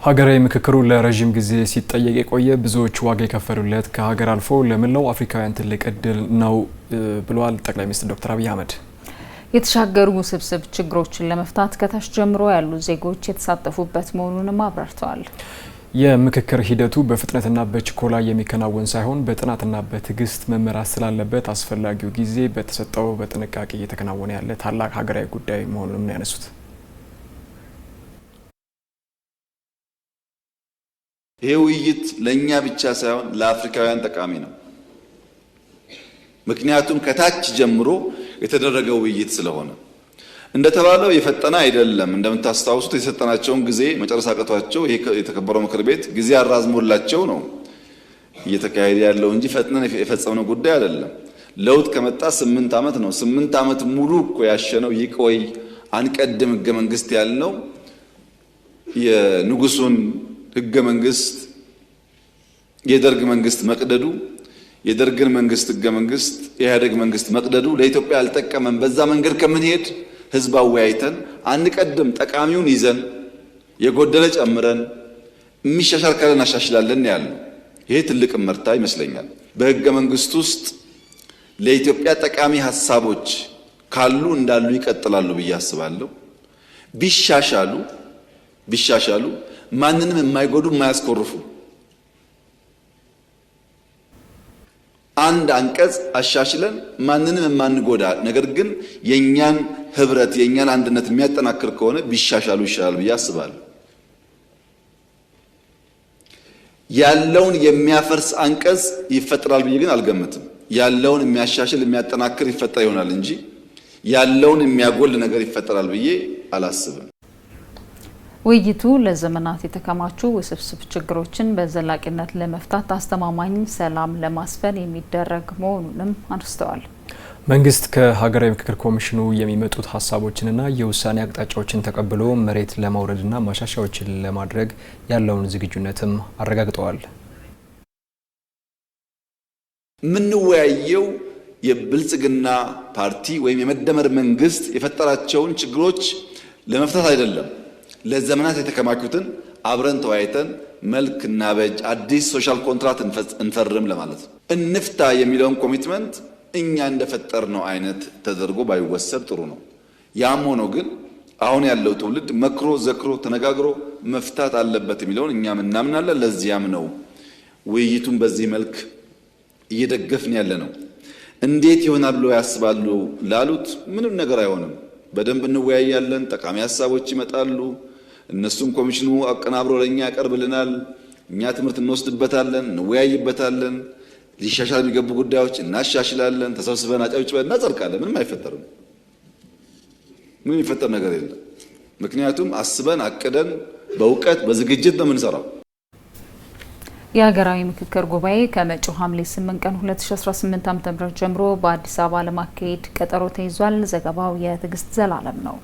ሀገራዊ ምክክሩ ለረጅም ጊዜ ሲጠየቅ የቆየ ብዙዎች ዋጋ የከፈሉለት ከሀገር አልፎ ለመላው አፍሪካውያን ትልቅ እድል ነው ብለዋል ጠቅላይ ሚኒስትር ዶክተር አብይ አህመድ። የተሻገሩ ውስብስብ ችግሮችን ለመፍታት ከታች ጀምሮ ያሉ ዜጎች የተሳተፉበት መሆኑንም አብራርተዋል። የምክክር ሂደቱ በፍጥነትና በችኮላ የሚከናወን ሳይሆን በጥናትና በትዕግስት መመራት ስላለበት አስፈላጊው ጊዜ በተሰጠው በጥንቃቄ እየተከናወነ ያለ ታላቅ ሀገራዊ ጉዳይ መሆኑንም ነው ያነሱት። ይህ ውይይት ለእኛ ብቻ ሳይሆን ለአፍሪካውያን ጠቃሚ ነው። ምክንያቱም ከታች ጀምሮ የተደረገው ውይይት ስለሆነ እንደተባለው የፈጠነ አይደለም። እንደምታስታውሱት የሰጠናቸውን ጊዜ መጨረስ አቅቷቸው ይሄ የተከበረው ምክር ቤት ጊዜ አራዝሞላቸው ነው እየተካሄደ ያለው እንጂ ፈጥነን የፈጸምነው ጉዳይ አይደለም። ለውጥ ከመጣ 8 ዓመት ነው። 8 ዓመት ሙሉ እኮ ያሸነው ይቆይ አንቀድም ህገ መንግስት ያልነው የንጉሱን ህገ መንግስት የደርግ መንግስት መቅደዱ የደርግን መንግስት ህገ መንግስት የኢህአዴግ መንግስት መቅደዱ ለኢትዮጵያ አልጠቀመም። በዛ መንገድ ከመንሄድ ህዝብ አወያይተን አንቀድም፣ ጠቃሚውን ይዘን የጎደለ ጨምረን የሚሻሻል ካለ እናሻሽላለን ያለው ይሄ ትልቅ ምርታ ይመስለኛል። በህገ መንግስት ውስጥ ለኢትዮጵያ ጠቃሚ ሐሳቦች ካሉ እንዳሉ ይቀጥላሉ ብዬ አስባለሁ። ቢሻሻሉ ማንንም የማይጎዱ የማያስኮርፉ አንድ አንቀጽ አሻሽለን ማንንም የማንጎዳ ነገር ግን የኛን ህብረት የኛን አንድነት የሚያጠናክር ከሆነ ቢሻሻሉ ይሻላል ብዬ አስባለሁ። ያለውን የሚያፈርስ አንቀጽ ይፈጠራል ብዬ ግን አልገምትም። ያለውን የሚያሻሽል የሚያጠናክር ይፈጠር ይሆናል እንጂ ያለውን የሚያጎል ነገር ይፈጠራል ብዬ አላስብም። ውይይቱ ለዘመናት የተከማቹ ውስብስብ ችግሮችን በዘላቂነት ለመፍታት አስተማማኝ ሰላም ለማስፈን የሚደረግ መሆኑንም አንስተዋል። መንግስት ከሀገራዊ ምክክር ኮሚሽኑ የሚመጡት ሀሳቦችንና የውሳኔ አቅጣጫዎችን ተቀብሎ መሬት ለማውረድና ማሻሻያዎችን ለማድረግ ያለውን ዝግጁነትም አረጋግጠዋል። የምንወያየው የብልጽግና ፓርቲ ወይም የመደመር መንግስት የፈጠራቸውን ችግሮች ለመፍታት አይደለም። ለዘመናት የተከማቹትን አብረን ተወያይተን መልክ እና በጅ አዲስ ሶሻል ኮንትራክት እንፈርም ለማለት ነው። እንፍታ የሚለውን ኮሚትመንት እኛ እንደፈጠርነው አይነት ተደርጎ ባይወሰድ ጥሩ ነው። ያም ሆኖ ግን አሁን ያለው ትውልድ መክሮ ዘክሮ ተነጋግሮ መፍታት አለበት የሚለውን እኛም እናምናለን። ለዚያም ነው ውይይቱን በዚህ መልክ እየደገፍን ያለ ነው። እንዴት ይሆናል ብለው ያስባሉ ላሉት ምንም ነገር አይሆንም። በደንብ እንወያያለን። ጠቃሚ ሐሳቦች ይመጣሉ። እነሱም ኮሚሽኑ አቀናብሮ ለኛ ያቀርብልናል። እኛ ትምህርት እንወስድበታለን፣ እንወያይበታለን። ሊሻሻል የሚገቡ ጉዳዮች እናሻሽላለን። ተሰብስበን አጨብጭበን እናጸድቃለን። ምንም አይፈጠርም። ምንም የሚፈጠር ነገር የለም። ምክንያቱም አስበን አቅደን በእውቀት በዝግጅት ነው የምንሰራው። የሀገራዊ ምክክር ጉባኤ ከመጪው ሐምሌ 8 ቀን 2018 ዓ.ም ጀምሮ በአዲስ አበባ ለማካሄድ ቀጠሮ ተይዟል። ዘገባው የትዕግስት ዘላለም ነው።